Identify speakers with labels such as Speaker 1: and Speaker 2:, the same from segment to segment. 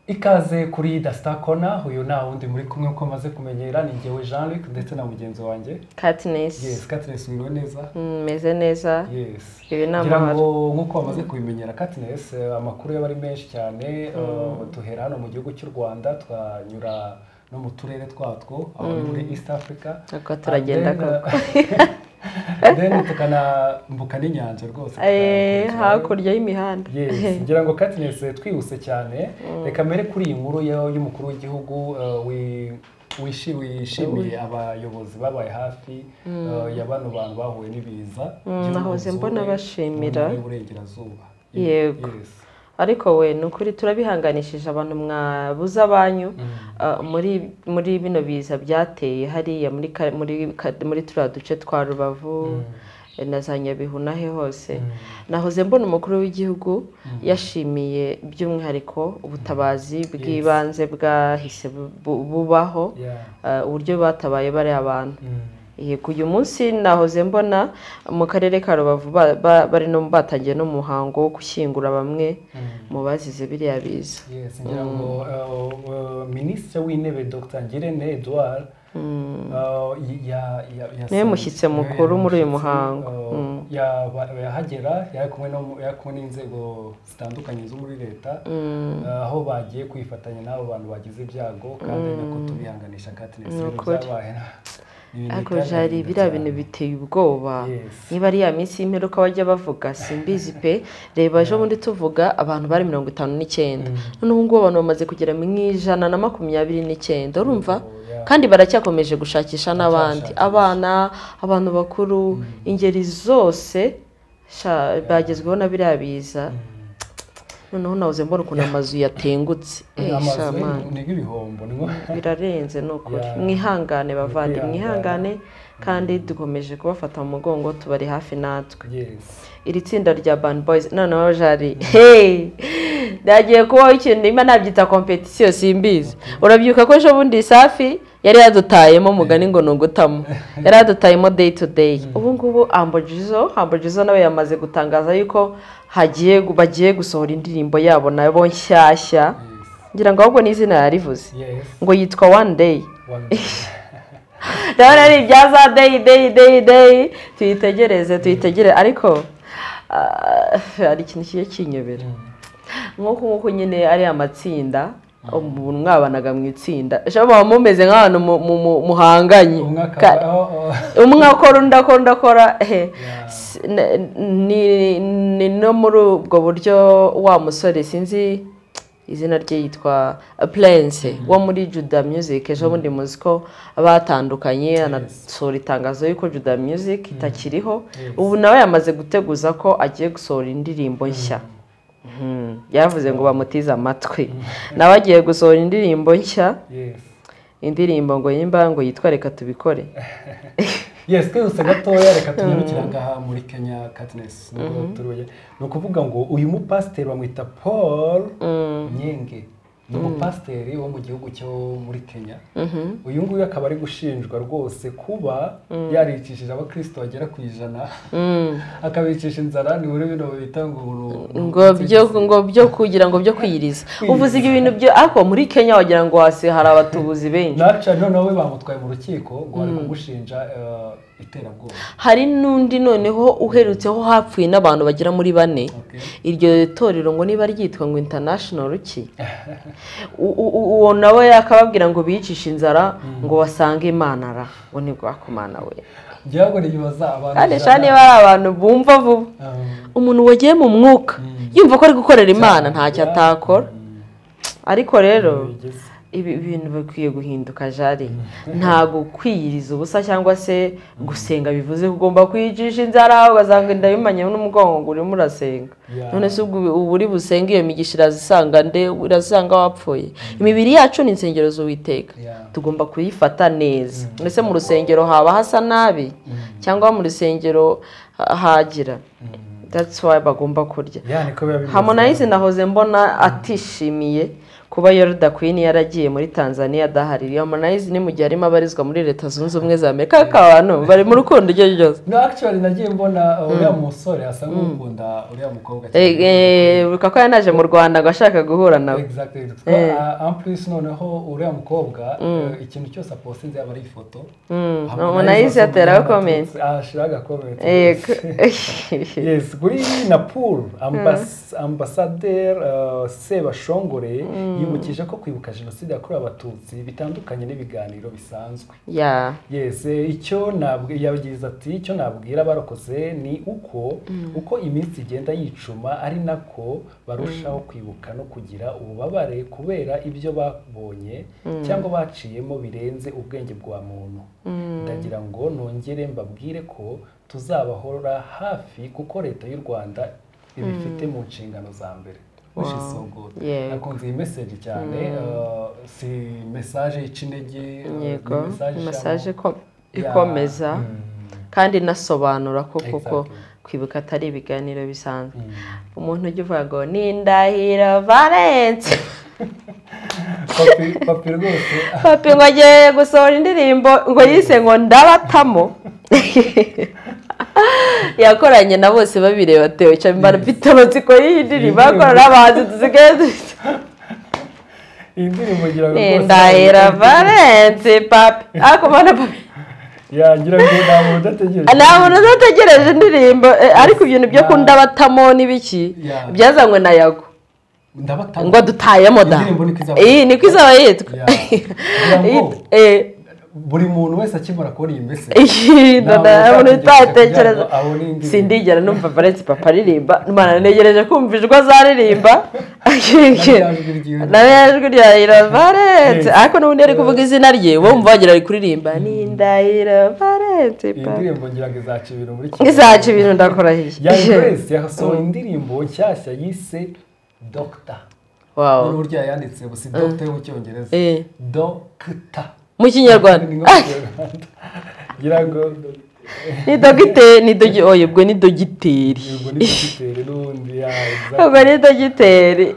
Speaker 1: Ikaze kuri The Star Corner, uyu na wundi muri kumwe uko maze kumenyera ni ngewe Jean-Luc ndetse na mugenzi wanjye
Speaker 2: Katniss.
Speaker 1: Yes, Katniss mwiwe neza.
Speaker 2: Meze neza.
Speaker 1: Yes.
Speaker 2: Ibi namahoro.
Speaker 1: Nkuko bamaze kubimenyera Katniss, amakuru y'abari menshi cyane, duhera hano mu gihugu cy'u Rwanda twanyura no mu turere twatwo aho muri East Africa.
Speaker 2: Ako turagenda koko.
Speaker 1: Then tukanambuka n'inyanja rwose.
Speaker 2: Hakurya y'imihanda.
Speaker 1: Yes, ngira ngo Katniss twihuse cyane. Reka mere kuri iyi nkuru y'umukuru w'igihugu wishimiye abayobozi babaye hafi ya bano bantu bahuye n'ibiza.
Speaker 2: Nahoze mbona bashimira.
Speaker 1: Yego.
Speaker 2: Ariko we nukuri turabihanganishije abantu mwabuza abanyu muri bino biza byateye hariya muri turiya duce twa Rubavu na za Nyabihu nahe hose. Nahoze mbona umukuru w'igihugu yashimiye by'umwihariko ubutabazi bw'ibanze bwahise bubaho uburyo batabaye bari abantu. Uyu munsi nahoze mbona mu karere ka Rubavu bari no batangiye no muhango wo gushyingura bamwe mu bazize biriya biza.
Speaker 1: Yes, ngira ngo Minisitiri w'Intebe Dr. Ngirente Edouard
Speaker 2: mushyitse mukuru muri uyu muhango
Speaker 1: yahagera yari kumwe n'inzego zitandukanye zo muri leta aho bagiye kwifatanya n'abo bantu bagize ibyago kandi nako tubihanganisha Katniss byabaye.
Speaker 2: Ako jari biriya bintu biteye ubwoba. Niba ari ya minsi y'imperuka bajya bavuga simbizi pe, reba ejo bundi tuvuga abantu bari 59 none ubu ngubu abantu bamaze kugera mu 129 urumva, kandi baracyakomeje gushakisha n'abandi abana, abantu bakuru, ingeri zose bagezweho na biriya biza. Noneho nahoze mbona ukuntu amazu yatengutse. Birarenze nukuri. Mwihangane bavandi, mwihangane kandi dukomeje kubafata mu mugongo, tubari hafi natwe. Iri tsinda rya BOYZ noneho jari ndagiye kubaho ikintu ima nabyita competition simbizi. Urabyuka ko ejo bundi Safi yari yadutayemo mugani ngo nungutamo, yari yadutayemo day to day. Ubu ngubu Ambojizo nawe yamaze gutangaza yuko bagiye gusohora indirimbo yabo nabo nshyashya. Ngira ngo ahubwo n'izina yarivuze ngo yitwa One Day. Ndabona ari ibyaza day tuyitegereze ariko hari ikintu kiye kinyobera nk'uko nyine ari amatsinda umuntu mwabanaga mu itsinda baba mumeze nk'abantu muhanganye, umwe akora ndakora ni no muri ubwo buryo wa musore sinzi izina rye yitwa Prince wo muri Juda Music. Ejo bundi muziko batandukanye anasohora itangazo yuko Juda Music itakiriho, ubu nawe yamaze guteguza ko agiye gusohora indirimbo nshya. Yavuze ngo bamutize amatwi, nawe agiye gusohora indirimbo nshya. Indirimbo ngo yimba ngo yitwa Reka Tubikore.
Speaker 1: Yes, twese gatoya reka tunyarukira ngaha muri Kenya Katniss. No kuvuga ngo uyu mupasiteri bamwita Paul Nyenge, ni umupasiteri wo mu gihugu cyo muri Kenya. Uyu nguyu akaba ari gushinjwa rwose kuba yaricishije abakristo bagera ku 100 akabicisha inzara. Ni muri bino bita
Speaker 2: ngo byo kugira ngo byo kwiyiriza. Uvuze ibintu byo ako muri Kenya wagira ngo hasi hari abatubuzi benshi.
Speaker 1: Naca noneho bamutwaye mu rukiko ngo ari kugushinja iterabwoba. Hari
Speaker 2: nundi noneho uherutseho hapfuye n'abantu bagera muri 4. Iryo torero ngo niba ryitwa ngo International ki uwo nawe yakababwira ngo bicisha inzara ngo wasange Imana ra ngo ni gwakumana we.
Speaker 1: Byago nibaza abantu
Speaker 2: kandi shani bari abantu bumva vuba. Umuntu wagiye mu mwuka yumva ko ari gukorera Imana ntacyo atakora. Ariko rero ibi bintu bakwiye guhinduka jari. Ntago kwiyiriza ubusa cyangwa se gusenga bivuze ugomba kwicisha inzara ugasanga ndabimanye n'umugongo ngo urimo urasenga. None se ubu uri busenga iyo migishira zisanga urazanga wapfuye. Imibiri yacu ni insengero z'Uwiteka, tugomba kuyifata neza. Nese mu rusengero haba hasa nabi cyangwa mu rusengero hagira. That's why bagomba kurya. Harmonize nahoze mbona atishimiye kuba Yorda Queen yaragiye muri Tanzania adahari. Harmonize ni mu gihe arimo abarizwa muri Leta Zunze Ubumwe za Amerika, abantu bari mu rukundo ryo ryose.
Speaker 1: No, actually nagiye mbona uriya musore asa nk'ukunda uriya mukobwa
Speaker 2: cyane. Kako yanaje mu Rwanda ngo ashaka guhura nawe.
Speaker 1: Exactly. En plus noneho uriya mukobwa ikintu cyose apostinze yaba ari ifoto.
Speaker 2: Harmonize yatera comment.
Speaker 1: Ashiraga comment. Yes, kuri Napur ambassadeur Sebashongore yibukije ko kwibuka jenoside yakorewe abatutsi bitandukanye n'ibiganiro bisanzwe. Yes, icyo yagize ati icyo nabwira barakoze ni uko iminsi igenda yicuma ari nako barushaho kwibuka no kugira ububabare kubera ibyo babonye cyangwa baciyemo birenze ubwenge bwa muntu. Ndagira ngo nongere mbabwire ko tuzabahora hafi kuko leta y'u Rwanda ibifite mu nshingano za mbere. Which is so good. Nakunze iyi message cyane, si message y'inege,
Speaker 2: message ikomeza kandi nasobanura ko kwibuka atari ibiganiro bisanzwe. Umuntu ujya uvuga ngo ni Ndahiro Valence
Speaker 1: papi rwose
Speaker 2: papi ngo agiye gusohora indirimbo ngo yise ngo ndabatamo yakoranye na bose babireba Theo cyane barafite amatsiko y'indirimbo bakora n'abahanzi dusigaye
Speaker 1: indirimbo gira ngo
Speaker 2: Ndahiro Valence papi akomana papi
Speaker 1: ngira ngo nta muntu
Speaker 2: udategereje indirimbo ariko ibintu byo kundabatamo n'ibiki byazanywe na Yago ngo dutayemo da niko izaba yitwa
Speaker 1: buri muntu wese akimara kubona iyi mbese
Speaker 2: ndabona itatekereza sindigera numva Valence papa aririmba Imana negereje kumva ijwi azaririmba n'ijwi rya Ndahiro Valence ariko n'ubundi ari kuvuga izina rye wowe umva wagira ari kuririmba ni Ndahiro Valence papa
Speaker 1: indirimbo ngira ngo izaca ibintu muri
Speaker 2: izaca ibintu ndakorahiye
Speaker 1: Grace yasohoye indirimbo nshyashya yise Doctor.
Speaker 2: Wow.
Speaker 1: N'uburyo yanditse busi Doctor mu Cyongereza. Doctor.
Speaker 2: Mu Kinyarwanda.
Speaker 1: Gira ngo
Speaker 2: ni dogiteri oyebwe ni dogiteri.
Speaker 1: Yego ni dogiteri n'undi ya exactly.
Speaker 2: Ubwo ni dogiteri.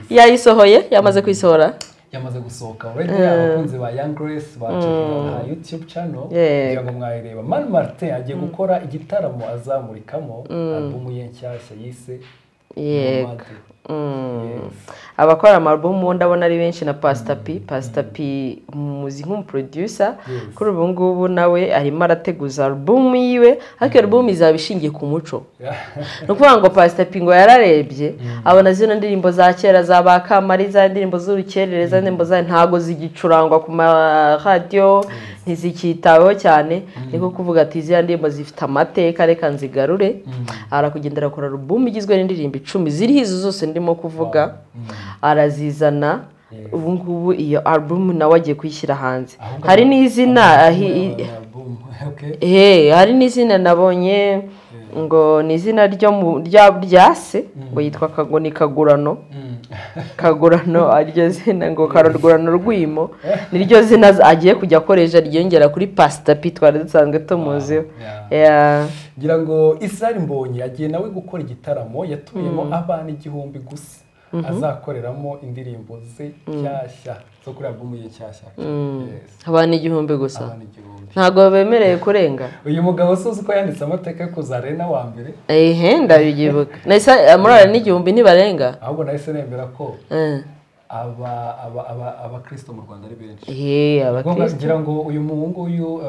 Speaker 2: Yayisohoye yamaze kwisohora.
Speaker 1: Yamaze gusohoka already abakunzi ba Young Grace bacekera na YouTube channel kugira ngo mwayireba. Man Martin agiye gukora igitaramo azamurikamo album ye nshyashya yise
Speaker 2: abakora album ndabona ari benshi na Pastor P muzi nk'umuproducer kuri ubu ngubu nawe arimo arateguza album yiwe ariko album izabishingiye ku muco no kuvuga ngo Pastor P ngo yararebye abona zino ndirimbo za kera za bakamari za ndirimbo z'urukerereza ndirimbo za ntago zigicurangwa ku ma radio ntizikitaweho cyane niko kuvuga ati izi ndirimbo zifite amateka reka nzigarure arakugendera akora album igizwe n'indirimbo 10 ziri hizo zose ndimo kuvuga arazizana ubu ngubu iyo album nawe agiye kuyishyira hanze hari n'izina hari n'izina nabonye ngo ni izina rya se ngo yitwa Kagoni Kagurano aryo zina ngo Karagurano Rwimo niryo zina agiye kujya akoresha ryongera kuri Pastor P twari dusanzwe tumuzi
Speaker 1: ngira ngo Israel Mbonyi agiye nawe gukora igitaramo yatumiyemo abana 1000 gusa azakoreramo indirimbo ze cyashya zo kuri album ye cyashya
Speaker 2: abana 1000 gusa ntago bemereye kurenga
Speaker 1: uyu mugabo sozi ko yanditse amateka ko zarena wa mbere
Speaker 2: ndabigibuka nahise amurara n'igihumbi ntibarenga
Speaker 1: ahubwo nahise nemera ko abakristo mu Rwanda ari benshi
Speaker 2: abakristo
Speaker 1: ngira ngo uyu muhungu uyu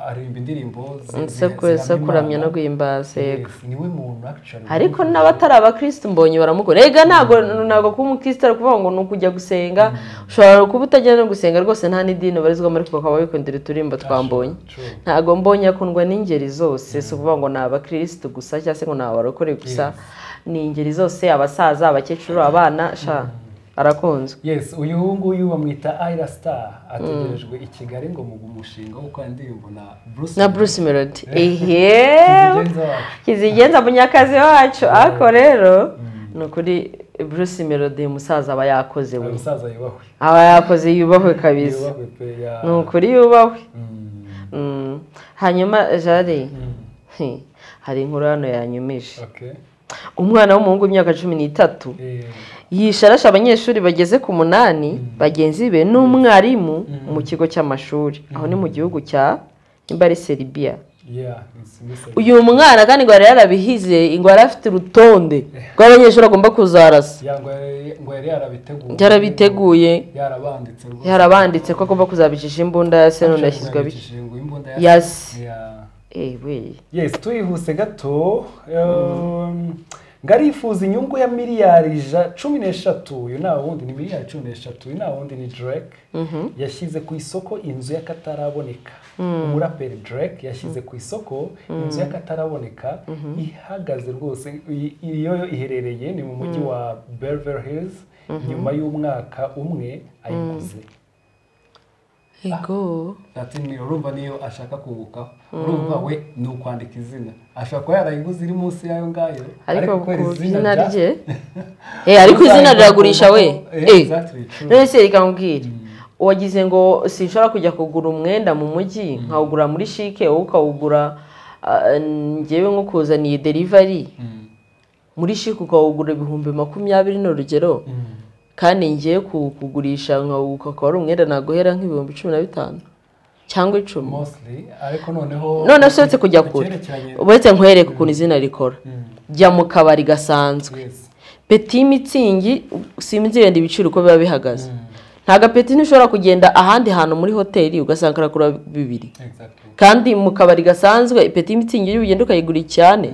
Speaker 1: aririmba indirimbo
Speaker 2: se kuramya no guhimbaza
Speaker 1: niwe muntu actually
Speaker 2: ariko n'abatari abakristo mbonye baramukora ega nago kuba umukristo ari kuvuga ngo nukujya gusenga ushobora kuba utajyana no gusenga rwose nta n'idini barizwa muri kuko bakaba bikundira uturimbo twambonye ntago mbonye akundwa n'ingeri zose so kuvuga ngo n'abakristo gusa cyangwa se ngo n'abarokore gusa ni ingeri zose abasaza abakecuru abana arakunzwe
Speaker 1: yes uyu nguyu bamwita Ayra Star ategerejwe i Kigali ngo mu mushinga wo kwa ndirimbo na
Speaker 2: Bruce Melodie kizigenza munyakazi wacu ako rero nukuri Bruce Melodie musaza aba yakoze we
Speaker 1: musaza yubahwe
Speaker 2: aba yakoze yubahwe kabisa nukuri yubahwe hanyuma jari hari inkuru hano yanyumishe umwana w'umuhungu w'imyaka 13 yisharasha abanyeshuri bageze ku 8 bagenzi be n'umwarimu mu kigo cy'amashuri aho ni mu gihugu cya Imbari Serbia. Uyu mwana kandi ngo yarabihize ngo yarafite urutonde rw'abanyeshuri agomba kuzarasa.
Speaker 1: Ngo
Speaker 2: yarabiteguye yarabanditse ko agomba kuzabicisha imbunda ya se none yashyizwe biki.
Speaker 1: Yes, tuyihuse gato. Ngarifuza inyungu ya miliyari 13. Uyu na wundi ni miliyari 13. Uyu na wundi ni Drake. Yashyize ku isoko inzu y'akataraboneka. Umuraperi Drake yashyize ku isoko inzu y'akataraboneka ihagaze rwose. Iyo iherereye ni mu mujyi wa Beverly Hills nyuma y'umwaka umwe ayiguze.
Speaker 2: Ego
Speaker 1: ati ni urumva niyo ashaka kungukaho. Urumva we ni ukwandika izina ashaka ko yarayiguze iri munsi yayo ngayo
Speaker 2: ariko ko izina rye ariko izina riragurisha we nese ikambwira wagize ngo sinshobora kujya kugura umwenda mu mujyi nkawugura muri shike wowe ukawugura ngewe nko kuzaniye delivery muri shike ukawugura 20,000 n'urugero kandi ngiye kugurisha nkawuka ari umwenda nagohera nk'ibihumbi 15 cyangwa 10
Speaker 1: mostly ariko noneho
Speaker 2: none sotse kujya kure ubetse nkwereka ukuntu izina rikora jya mu kabari gasanzwe Petit Mitsingi simzi yenda ibiciro uko biba bihagaze nta gapeti nishobora kugenda ahandi hantu muri hoteli ugasanga karakura 2 kandi mu kabari gasanzwe Petit Mitsingi ugenda ukayigura cyane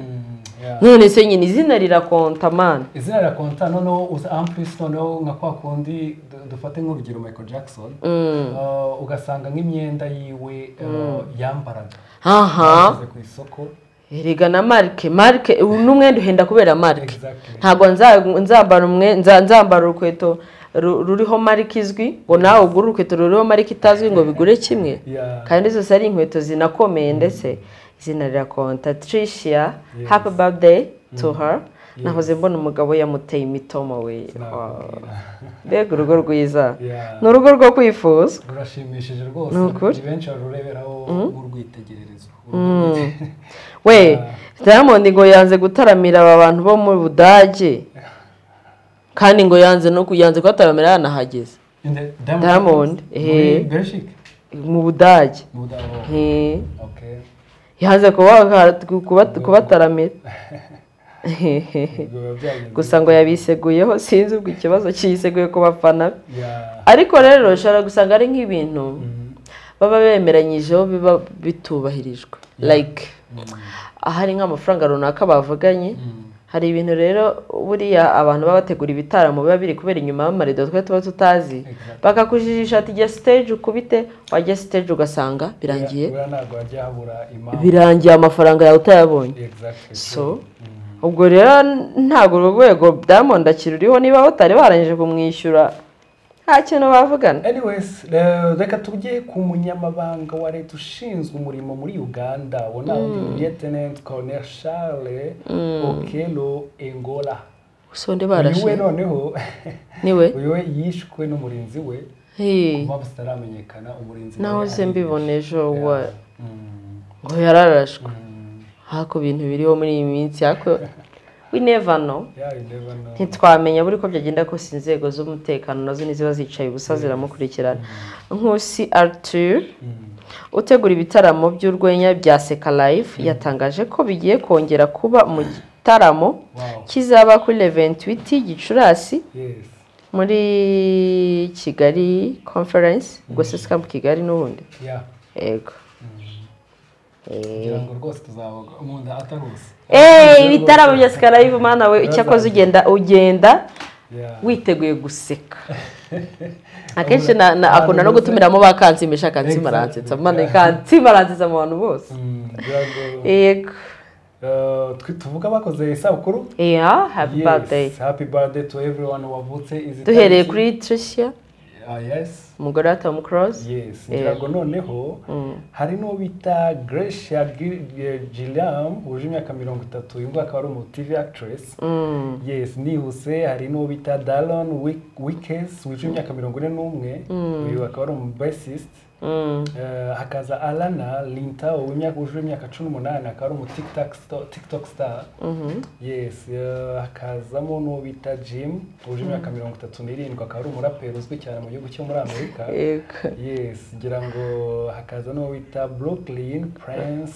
Speaker 2: none se nyine izina rirakonta man
Speaker 1: izina rirakonta noneho amplis noneho nka kwa kundi dufate nk'urugero Michael Jackson ugasanga nk'imyenda yiwe yambaraga ku isoko
Speaker 2: erega na marke n'umwenda uhenda kubera marke ntago nzambara urukweto ruriho marke izwi ngo nawe ugura urukweto ruriho marke itazwi ngo bigure kimwe kandi zose ari inkweto zinakomeye ndetse izina rirakonta. Tricia happy birthday to her. Nahoze mbona umugabo yamuteye imitomo we. Mbega urugo rwiza n'urugo rwo kwifuza
Speaker 1: rurashimishije rwose benshi barureberaho urwitegererezo
Speaker 2: we Diamond ngo yanze gutaramira aba bantu bo mu Budage kandi ngo yanze kwataramira yanahageze Diamond mu Budage yaze kubataramira gusa ngo yabiseguyeho sinzi ubwo ikibazo cyiseguye ku bafana ariko rero ushobora gusanga ari nk'ibintu baba bemeranyijeho biba bitubahirijwe like ahari nk'amafaranga runaka bavuganye hari ibintu rero buriya abantu baba bategura ibitaramo biba biri kubera inyuma y'amarido twe tuba tutazi bakakujijisha ati jya stage ukubite wajya stage ugasanga birangiye amafaranga yawe utayabonye so ubwo rero ntago urwego Diamond akiruriho niba batari barangije kumwishyura nta kintu bavugana.
Speaker 1: Anyways reka tujye ku munyamabanga wa leta ushinzwe umurimo muri Uganda wona Lieutenant Colonel Charles Okello Engola
Speaker 2: usonde barashe
Speaker 1: uyu noneho
Speaker 2: niwe
Speaker 1: uyu yishwe n'umurinzi we kuba bastaramenyekana umurinzi
Speaker 2: naho se mbibonejo wa ngo yararashwe hako bintu biriho muri iyi minsi hako we never know ntitwamenya buri ko byagenda ko inzego z'umutekano nazo niziba zicaye ubusa ziramukurikirana nk'usi Arthur utegura ibitaramo by'urwenya bya Seka Live yatangaje ko bigiye kongera kuba mu gitaramo kizaba kuri 28 Gicurasi muri Kigali conference ubwo Seka mu Kigali n'ubundi yego
Speaker 1: ngira ngo rwose tuzabaga umuntu ataruzi
Speaker 2: ibitaramo bya Seka Live mana we icyakoze ugenda witeguye guseka akenshi akunda no gutumiramo bakansimisha kansimaransetsa mana kansimaransetsa mu bantu bose yego
Speaker 1: tuvuga bakoze isabukuru happy birthday to everyone wavutse
Speaker 2: duhereye kuri Tricia
Speaker 1: yes
Speaker 2: umugore wa Tom Cruise
Speaker 1: yes ngira noneho hari no bita Gracia Gilliam uje imyaka 30 uyu akaba ari umu TV actress yes nihuse hari no bita Dallon Wickes uje imyaka 41 uyu akaba ari umu bassist hakaza Alana Linta w'imyaka uje imyaka 18 akaba ari umu TikTok star. Yes, hakazamo no bita Jim uje imyaka 37 akaba ari umuraperi uzwi cyane mu gihugu cyo muri Amerika. Yes, ngira ngo hakaza no bita Brooklyn Prince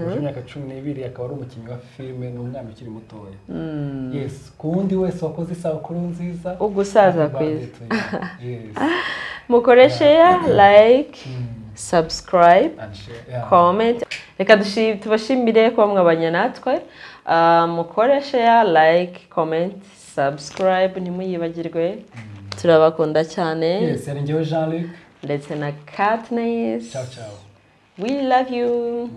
Speaker 1: uje imyaka 12 akaba ari umukinnyi wa filime n'umwana ukiri mutoya. Yes, kundi wese wakoze isabukuru nziza
Speaker 2: ugusaza kwiza. Yes. Mukoreshe like, subscribe, comment. Reka tubashimire kuba mwabanye natwe. Mukoreshe like, comment, subscribe ntimuyibagirwe. Turabakunda cyane.
Speaker 1: Yes, yari njyewe Jean-Luc
Speaker 2: ndetse na Katniss.
Speaker 1: Ciao ciao.
Speaker 2: We love you.